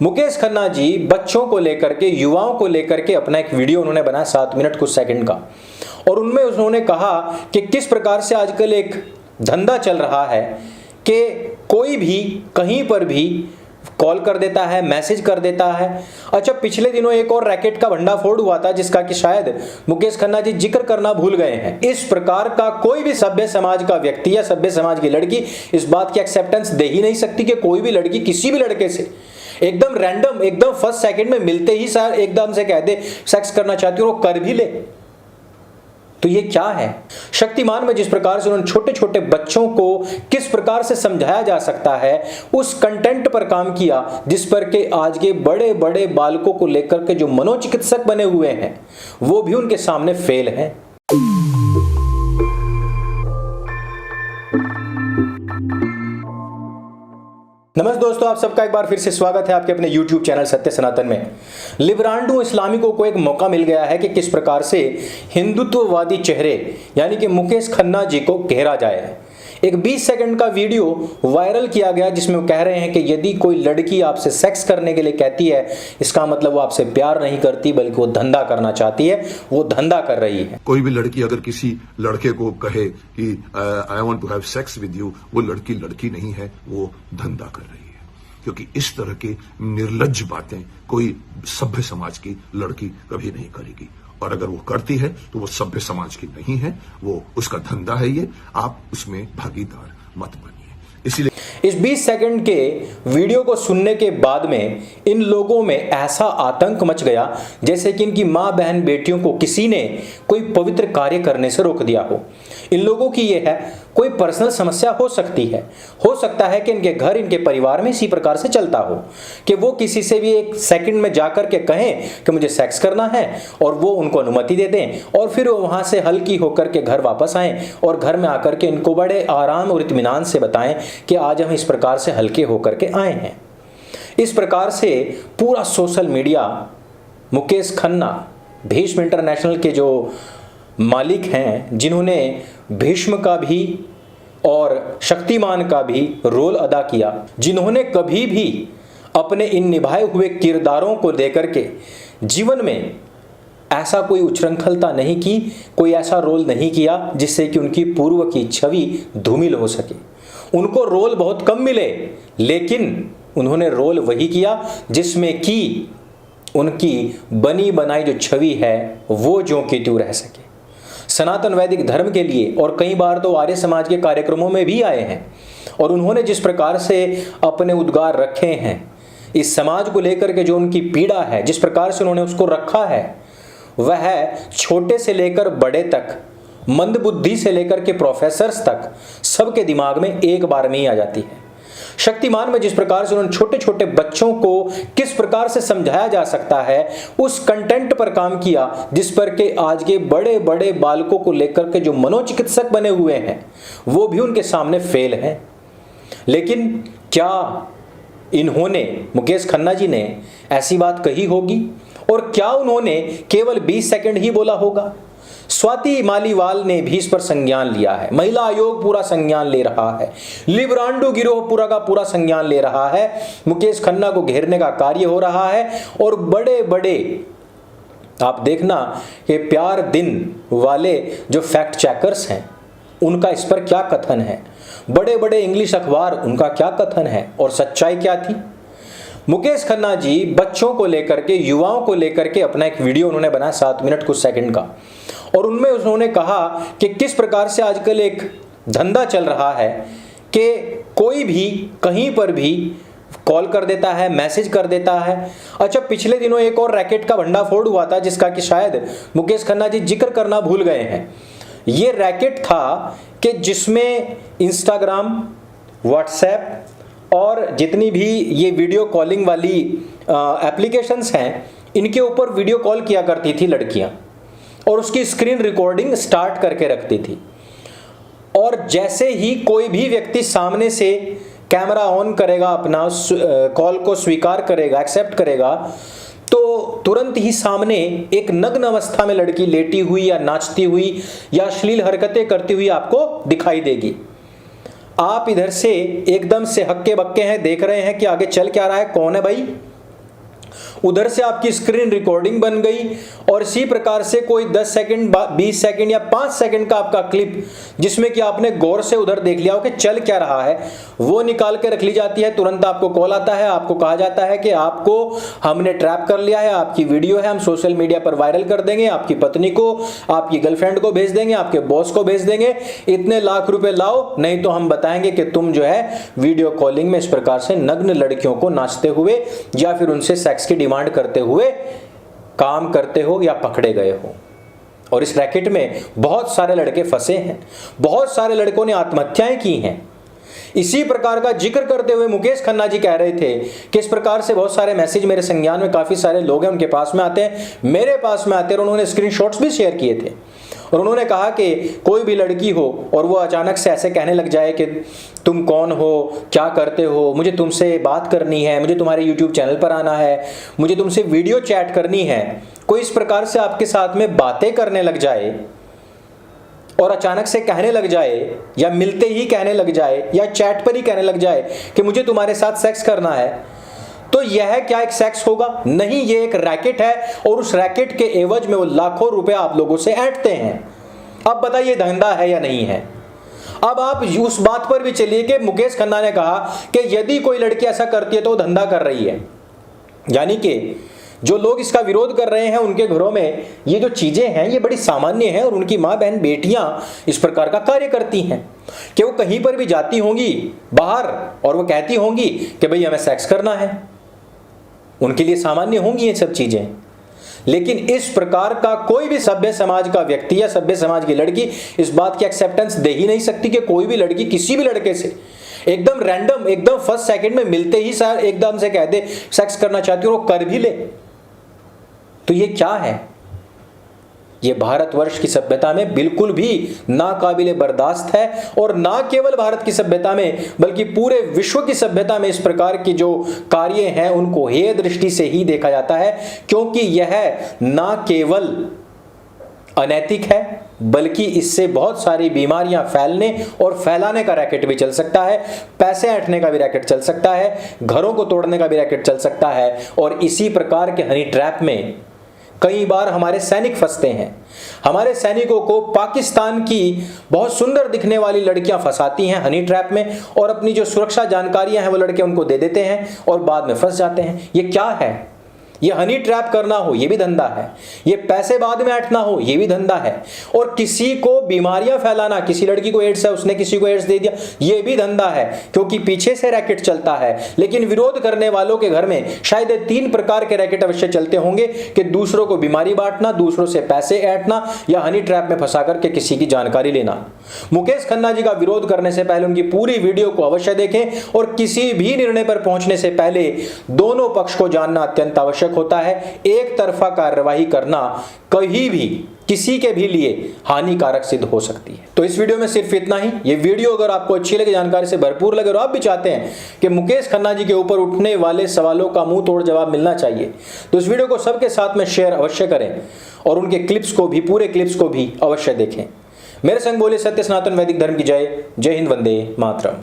मुकेश खन्ना जी बच्चों को लेकर के, युवाओं को लेकर के अपना एक वीडियो उन्होंने बनाया 7 मिनट कुछ सेकंड का, और उनमें उन्होंने कहा कि किस प्रकार से आजकल एक धंधा चल रहा है कि कोई भी कहीं पर भी कॉल कर देता है, मैसेज कर देता है। अच्छा, पिछले दिनों एक और रैकेट का भंडाफोड़ हुआ था जिसका कि शायद मुकेश खन्ना जी जिक्र करना भूल गए हैं। इस प्रकार का कोई भी सभ्य समाज का व्यक्ति या सभ्य समाज की लड़की इस बात की एक्सेप्टेंस दे ही नहीं सकती कि कोई भी लड़की किसी भी लड़के से एकदम रैंडम, एकदम फर्स्ट सेकंड में मिलते ही सर एकदम से कह दे सेक्स करना चाहती हूं और कर भी ले। तो ये क्या है? शक्तिमान में जिस प्रकार से उन्होंने छोटे छोटे बच्चों को किस प्रकार से समझाया जा सकता है, उस कंटेंट पर काम किया जिस पर के आज के बड़े बड़े बालकों को लेकर के जो मनोचिकित्सक बने हुए हैं वो भी उनके सामने फेल हैं। नमस्ते दोस्तों, आप सबका एक बार फिर से स्वागत है आपके अपने YouTube चैनल सत्य सनातन में। लिबरांडो इस्लामिकों को एक मौका मिल गया है कि किस प्रकार से हिंदुत्ववादी चेहरे यानी कि मुकेश खन्ना जी को घेरा जाए। एक 20 सेकंड का वीडियो वायरल किया गया जिसमें वो कह रहे हैं कि यदि कोई लड़की आपसे सेक्स करने के लिए कहती है, इसका मतलब वो आपसे प्यार नहीं करती बल्कि वो धंधा करना चाहती है, वो धंधा कर रही है। कोई भी लड़की अगर किसी लड़के को कहे कि I want to have sex with you, वो लड़की लड़की नहीं है, वो धंधा कर रही है। क्योंकि इस तरह की निर्लज्ज बातें कोई सभ्य समाज की लड़की कभी नहीं करेगी, और अगर वो करती है तो वो सभ्य समाज की नहीं है, वो उसका धंधा है। ये आप उसमें भागीदार मत बनिए। इसीलिए इस 20 सेकंड के वीडियो को सुनने के बाद में इन लोगों में ऐसा आतंक मच गया जैसे कि इनकी मां बहन बेटियों को किसी ने कोई पवित्र कार्य करने से रोक दिया हो। इन लोगों की यह है कोई पर्सनल समस्या हो सकती है, हो सकता है कि इनके घर, इनके परिवार में इसी प्रकार से चलता हो कि वो किसी से भी एक सेकंड में जाकर के कहें कि मुझे सेक्स करना है और वो उनको अनुमति दे दें और फिर वो वहां से हल्की होकर के घर वापस आएं और घर में आकर के इनको बड़े आराम और इत्मीनान से बताएं कि आज हम इस प्रकार से हल्के होकर के आए हैं। इस प्रकार से पूरा social media Mukesh Khanna, Bhishma international के जो मालिक हैं, जिन्होंने भीष्म का भी और शक्तिमान का भी रोल अदा किया, जिन्होंने कभी भी अपने इन निभाए हुए किरदारों को लेकर के जीवन में ऐसा कोई उच्छृंखलता नहीं की, कोई ऐसा रोल नहीं किया जिससे कि उनकी पूर्व की छवि धूमिल हो सके। उनको रोल बहुत कम मिले, लेकिन उन्होंने रोल वही किया जिसमें कि उनकी बनी बनाई जो छवि है वो ज्यों की त्यों रह सके। सनातन वैदिक धर्म के लिए और कई बार तो आर्य समाज के कार्यक्रमों में भी आए हैं और उन्होंने जिस प्रकार से अपने उद्गार रखे हैं इस समाज को लेकर के, जो उनकी पीड़ा है, जिस प्रकार से उन्होंने उसको रखा है, वह छोटे से लेकर बड़े तक, मंदबुद्धि से लेकर के प्रोफेसर्स तक सबके दिमाग में एक बार में ही आ जाती है। शक्तिमान में जिस प्रकार से उन्होंने छोटे छोटे बच्चों को किस प्रकार से समझाया जा सकता है, उस कंटेंट पर काम किया जिस पर के आज के बड़े बड़े बालकों को लेकर के जो मनोचिकित्सक बने हुए हैं वो भी उनके सामने फेल हैं। लेकिन क्या इन्होंने, मुकेश खन्ना जी ने ऐसी बात कही होगी? और क्या उन्होंने केवल 20 सेकंड ही बोला होगा? स्वाति मालीवाल ने भी इस पर संज्ञान लिया है, महिला आयोग पूरा संज्ञान ले रहा है, लिबरांडो गिरोह पूरा का पूरा संज्ञान ले रहा है, मुकेश खन्ना को घेरने का कार्य हो रहा है। और बड़े बड़े आप देखना कि प्यार दिन वाले जो फैक्ट चेकर्स हैं उनका इस पर क्या कथन है, बड़े बड़े इंग्लिश अखबार उनका क्या कथन है और सच्चाई क्या थी। मुकेश खन्ना जी बच्चों को लेकर के, युवाओं को लेकर के अपना एक वीडियो उन्होंने बनाया 7 मिनट कुछ सेकंड का, और उनमें उन्होंने कहा कि किस प्रकार से आजकल एक धंधा चल रहा है कि कोई भी कहीं पर भी कॉल कर देता है, मैसेज कर देता है। अच्छा, पिछले दिनों एक और रैकेट का भंडाफोड़ हुआ था जिसका कि शायद मुकेश खन्ना जी जिक्र करना भूल गए हैं। ये रैकेट था कि जिसमें इंस्टाग्राम, व्हाट्सएप और जितनी भी ये वीडियो कॉलिंग वाली एप्लीकेशंस हैं, इनके ऊपर वीडियो कॉल किया करती थी लड़कियां और उसकी स्क्रीन रिकॉर्डिंग स्टार्ट करके रखती थी। और जैसे ही कोई भी व्यक्ति सामने से कैमरा ऑन करेगा, अपना कॉल को स्वीकार करेगा, एक्सेप्ट करेगा, तो तुरंत ही सामने एक नग्न अवस्था में लड़की लेटी हुई या नाचती हुई या अश्लील हरकतें करती हुई आपको दिखाई देगी। आप इधर से एकदम से हक्के बक्के हैं, देख रहे हैं कि आगे चल क्या रहा है, कौन है भाई, उधर से आपकी स्क्रीन रिकॉर्डिंग बन गई और इसी प्रकार से कोई 10 सेकंड 20 सेकंड या 5 सेकंड का आपका क्लिप जिसमें कि आपने गौर से उधर देख लिया हो कि चल क्या रहा है, वो निकाल के रख ली जाती है। तुरंत आपको कॉल आता है, आपको कहा जाता है कि आपको हमने ट्रैप कर लिया है, आपकी वीडियो है, हम सोशल मीडिया पर वायरल कर देंगे, आपकी पत्नी को, आपकी गर्लफ्रेंड को भेज देंगे, आपके बॉस को भेज देंगे, इतने लाख रुपए लाओ, नहीं तो हम बताएंगे कि तुम जो है वीडियो कॉलिंग में इस प्रकार से नग्न लड़कियों को नाचते हुए या फिर उनसे सेक्स की डिमांड करते हुए काम करते हो या पकड़े गए हो। और इस रैकेट में बहुत सारे लड़के फंसे हैं, बहुत सारे लड़कों ने आत्महत्याएं की हैं। इसी प्रकार का जिक्र करते हुए मुकेश खन्ना जी कह रहे थे कि इस प्रकार से बहुत सारे मैसेज मेरे संज्ञान में काफी सारे लोग हैं, उनके पास में आते हैं, मेरे पास में आते हैं, और उन्होंने स्क्रीनशॉट्स भी शेयर किए थे। और उन्होंने कहा कि कोई भी लड़की हो और वो अचानक से ऐसे कहने लग जाए कि तुम कौन हो, क्या करते हो, मुझे तुमसे बात करनी है, मुझे तुम्हारे YouTube चैनल पर आना है, मुझे तुमसे वीडियो चैट करनी है, कोई इस प्रकार से आपके साथ में बातें करने लग जाए और अचानक से कहने लग जाए या मिलते ही कहने लग जाए या चैट पर ही कहने लग जाए कि मुझे तुम्हारे साथ सेक्स करना है, तो यह क्या एक सेक्स होगा? नहीं, ये एक रैकेट है और उस रैकेट के एवज में वो लाखों रुपए आप लोगों से ऐंठते हैं। अब बताइए धंधा है या नहीं है? अब आप उस बात पर भी चलिए कि मुकेश खन्ना ने कहा कि यदि कोई लड़की ऐसा करती है तो वो धंधा कर रही है, यानी कि जो लोग इसका विरोध कर रहे हैं उनके घरों में ये जो चीजें हैं ये बड़ी सामान्य हैं और उनकी माँ बहन बेटियां इस प्रकार का कार्य करती हैं कि वो कहीं पर भी जाती होंगी बाहर और वो कहती होंगी कि भाई हमें सेक्स करना है, उनके लिए सामान्य होंगी ये सब चीजें। लेकिन इस प्रकार का कोई भी सभ्य समाज का व्यक्ति या सभ्य समाज की लड़की इस बात की एक्सेप्टेंस दे ही नहीं सकती कि कोई भी लड़की किसी भी लड़के से एकदम रैंडम, एकदम फर्स्ट सेकंड में मिलते ही सर एकदम से कह दे सेक्स करना चाहती हूं और कर भी ले। तो ये क्या है? ये भारतवर्ष की सभ्यता में बिल्कुल भी नाकाबिले बर्दाश्त है और ना केवल भारत की सभ्यता में बल्कि पूरे विश्व की सभ्यता में इस प्रकार की जो कार्य हैं उनको हेय दृष्टि से ही देखा जाता है, क्योंकि यह ना केवल अनैतिक है बल्कि इससे बहुत सारी बीमारियां फैलने और फैलाने का रैकेट भी चल सकता है, पैसे ऐंठने का भी रैकेट चल सकता है, घरों को तोड़ने का भी रैकेट चल सकता है। और इसी प्रकार के हनी ट्रैप में कई बार हमारे सैनिक फंसते हैं। हमारे सैनिकों को पाकिस्तान की बहुत सुंदर दिखने वाली लड़कियां फंसाती हैं हनी ट्रैप में और अपनी जो सुरक्षा जानकारियां हैं वो लड़के उनको दे देते हैं और बाद में फंस जाते हैं। ये क्या है? ये हनी ट्रैप करना हो ये भी धंधा है, ये पैसे बाद में ऐंठना हो ये भी धंधा है, और किसी को बीमारियां फैलाना, किसी लड़की को एड्स है उसने किसी को एड्स दे दिया, ये भी धंधा है, क्योंकि पीछे से रैकेट चलता है। लेकिन विरोध करने वालों के घर में शायद 3 प्रकार के रैकेट अवश्य चलते होंगे कि दूसरों को बीमारी बांटना, दूसरों से पैसे ऐंठना या हनी ट्रैप में फंसा करके किसी की जानकारी लेना। मुकेश खन्ना जी का विरोध करने से पहले उनकी पूरी वीडियो को अवश्य देखें और किसी भी निर्णय पर पहुंचने से पहले दोनों पक्ष को जानना अत्यंत आवश्यक होता है। एक तरफा कार्यवाही करना कहीं भी किसी के भी लिए हानिकारक सिद्ध हो सकती है। तो इस वीडियो में सिर्फ इतना ही। ये वीडियो अगर आपको अच्छी लगे, जानकारी से भरपूर लगे और आप भी चाहते हैं कि मुकेश खन्ना जी के ऊपर उठने वाले सवालों का मुंह तोड़ जवाब मिलना चाहिए, तो इस वीडियो को सबके साथ में शेयर अवश्य करें और उनके क्लिप्स को भी, पूरे क्लिप्स को भी अवश्य देखें। मेरे संग बोले सत्य सनातन वैदिक धर्म की जय। जय हिंद, वंदे मातरम।